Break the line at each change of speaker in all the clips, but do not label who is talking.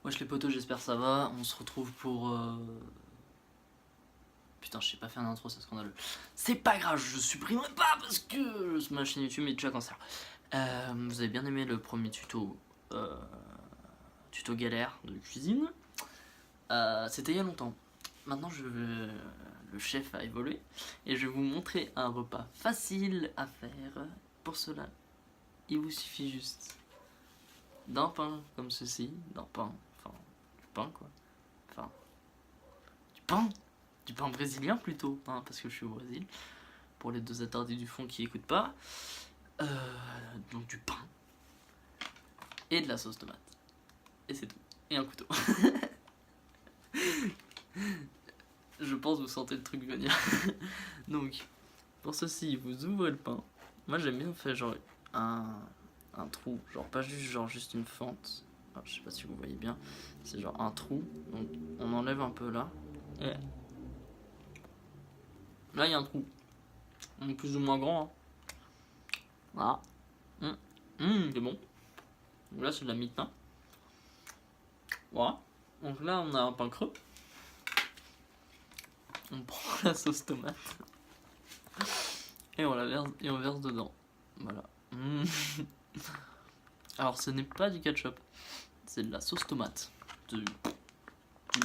Wesh les potos, j'espère que ça va. On se retrouve pour... Putain, je sais pas faire une intro, c'est scandaleux. C'est pas grave, je supprimerai pas parce que ma chaîne YouTube est déjà cancer. Vous avez bien aimé le premier tuto galère de cuisine. C'était il y a longtemps. Maintenant, le chef a évolué et je vais vous montrer un repas facile à faire. Pour cela, il vous suffit juste d'un pain comme ceci, d'un pain, enfin du pain quoi, enfin du pain brésilien plutôt, hein, parce que je suis au Brésil, pour les deux attardés du fond qui écoutent pas, donc du pain, et de la sauce tomate, et c'est tout, et un couteau. Je pense que vous sentez le truc venir. Donc, pour ceci, vous ouvrez le pain, moi j'aime bien faire genre un trou, genre pas juste une fente. Alors, je sais pas si vous voyez bien, c'est genre un trou, donc on enlève un peu là, et là il y a un trou, plus ou moins grand, hein. Voilà, c'est bon. Donc là c'est de la mie-de-pain, voilà. Donc là on a un pain creux, on prend la sauce tomate et on la verse, et on verse dedans, voilà. Alors ce n'est pas du ketchup, c'est de la sauce tomate du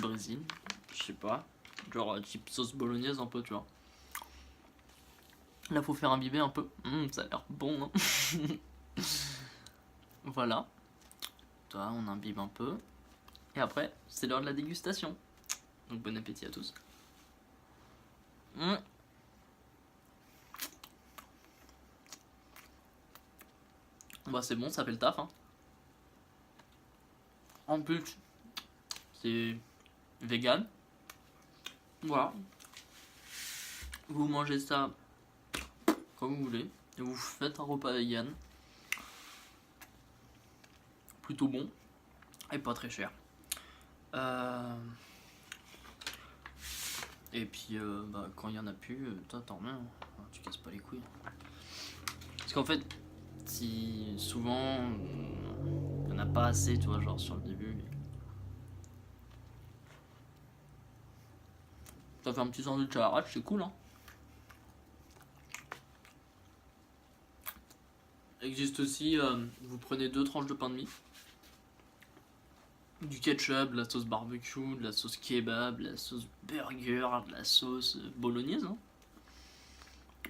Brésil, je sais pas, genre type sauce bolognaise un peu, tu vois. Là faut faire imbiber un peu, ça a l'air bon, hein. Voilà, toi on imbibe un peu, et après c'est l'heure de la dégustation, donc bon appétit à tous. Bah c'est bon, ça fait le taf, hein. En plus c'est vegan, voilà. Vous mangez ça comme vous voulez, et vous faites un repas vegan plutôt bon et pas très cher. Et puis bah, quand il y en a plus, toi t'en remets, hein. Tu casses pas les couilles. Parce qu'en fait, si souvent il y en a pas assez, tu vois, genre sur le début. Ça fait un petit sandwich à l'arrache, c'est cool, hein. Il existe aussi, vous prenez 2 tranches de pain de mie, du ketchup, de la sauce barbecue, de la sauce kebab, de la sauce burger, de la sauce bolognaise, hein.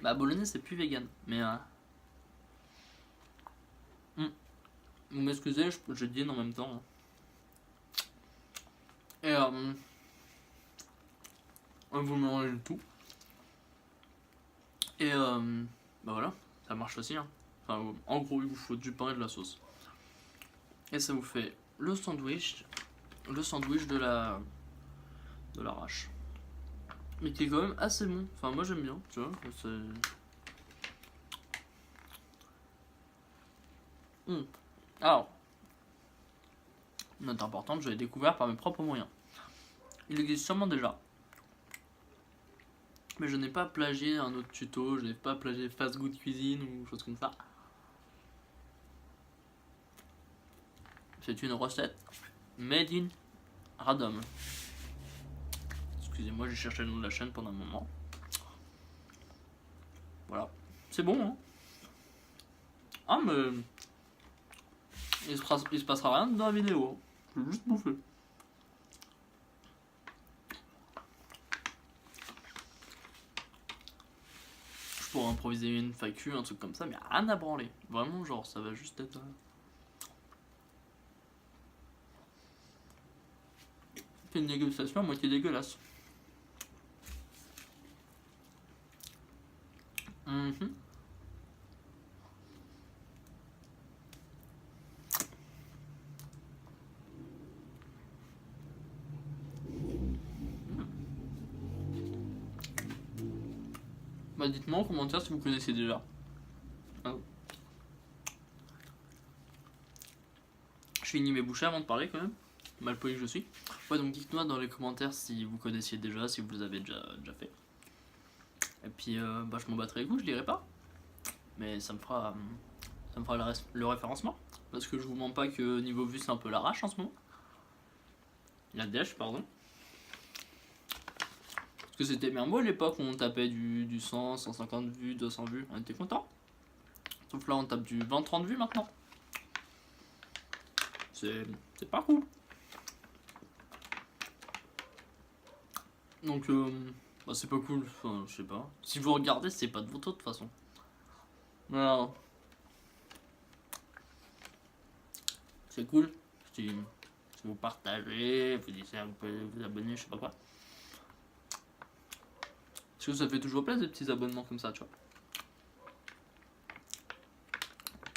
Bah bolognaise c'est plus vegan, mais vous m'excusez, je dîne en même temps, hein. Et vous mélangez le tout. Et bah voilà, ça marche aussi, hein. Enfin, en gros il vous faut du pain et de la sauce. Et ça vous fait le sandwich de l'arrache. Mais qui est quand même assez bon. Enfin moi j'aime bien, tu vois. Alors, note importante, je l'ai découvert par mes propres moyens. Il existe sûrement déjà, mais je n'ai pas plagié un autre tuto, je n'ai pas plagié Fast Good Cuisine ou chose comme ça. C'est une recette made in Radom. Excusez-moi, j'ai cherché le nom de la chaîne pendant un moment. Voilà, c'est bon, hein. Ah mais il se passera rien dans la vidéo, je vais juste bouffer. Je pourrais improviser une FAQ, un truc comme ça, mais rien à branler. Vraiment, genre, ça va juste être... C'est une négociation à moitié dégueulasse. Bah dites-moi en commentaire si vous connaissez déjà. Je finis mes bouchées avant de parler quand même, mal poli que je suis. Ouais, donc dites-moi dans les commentaires si vous connaissiez déjà, si vous l'avez déjà fait. Et puis bah je m'en battrai les couilles, je dirai pas. Mais ça me fera le référencement. Parce que je vous mens pas que niveau vue c'est un peu l'arrache en ce moment. La dèche, pardon. Parce que c'était bien beau à l'époque où on tapait du 100, 150 vues, 200 vues, on était content. Sauf là on tape du 20-30 vues maintenant. C'est pas cool. Donc bah c'est pas cool, enfin je sais pas. Si vous regardez c'est pas de votre faute de toute façon. Voilà. C'est cool. Si vous partagez, vous dites ça, vous pouvez vous abonner, je sais pas quoi. Parce que ça fait toujours plaisir des petits abonnements comme ça, tu vois.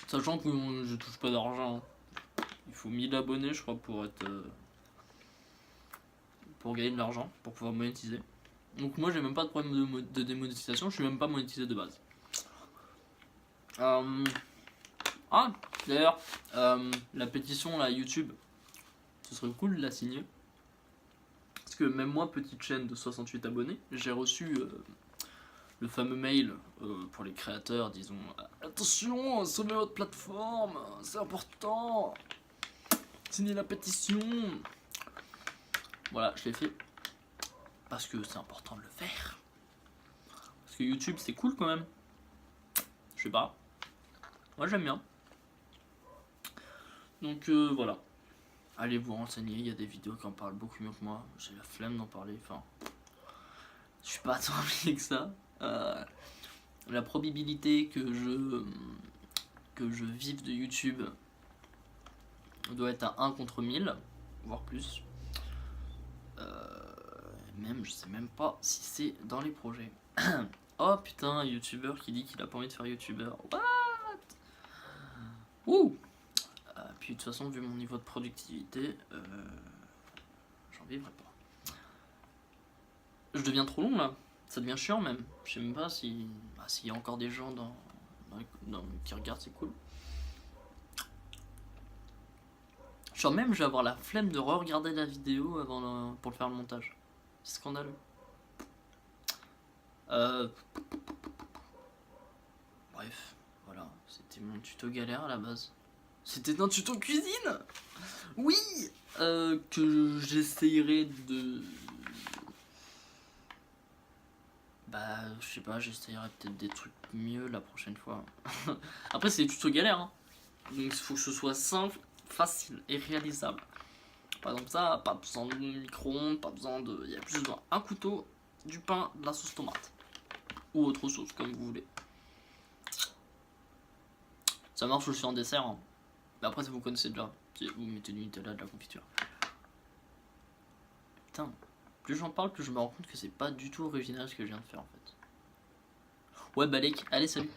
Sachant que je touche pas d'argent. Il faut 1000 abonnés, je crois, pour être. Pour gagner de l'argent, pour pouvoir monétiser. Donc moi j'ai même pas de problème de démonétisation, je suis même pas monétisé de base. Ah, d'ailleurs, la pétition là, YouTube, ce serait cool de la signer. Parce que même moi, petite chaîne de 68 abonnés, j'ai reçu le fameux mail pour les créateurs, disons attention, sauvez votre plateforme, c'est important, signez la pétition. Voilà, je l'ai fait. Parce que c'est important de le faire. Parce que YouTube, c'est cool quand même. Je sais pas. Moi, j'aime bien. Donc voilà. Allez vous renseigner, il y a des vidéos qui en parlent beaucoup mieux que moi. J'ai la flemme d'en parler. Enfin, je suis pas tant impliqué que ça. La probabilité que je vive de YouTube doit être à 1 contre 1000, voire plus. Même, je sais même pas si c'est dans les projets. Oh putain, un youtubeur qui dit qu'il a pas envie de faire youtubeur. What? Ouh. Puis de toute façon, vu mon niveau de productivité, j'en vivrai pas. Je deviens trop long là. Ça devient chiant même. Je sais même pas si s'il y a encore des gens qui regardent, c'est cool. Genre même, je vais avoir la flemme de re-regarder la vidéo pour le faire le montage. C'est scandaleux. Bref, voilà. C'était mon tuto galère à la base. C'était un tuto cuisine. Oui, que j'essayerai de... Bah, je sais pas, j'essayerai peut-être des trucs mieux la prochaine fois. Après, c'est des tutos galères, hein. Donc il faut que ce soit simple, facile et réalisable. Par exemple ça, pas besoin de micro-ondes, pas besoin de... Il y a juste besoin un couteau, du pain, de la sauce tomate. Ou autre sauce, comme vous voulez. Ça marche aussi en dessert, hein. Mais après, ça vous connaissez déjà. Vous mettez du Nutella, de la confiture. Putain, plus j'en parle, plus je me rends compte que c'est pas du tout original ce que je viens de faire en fait. Ouais, Balek, allez, salut.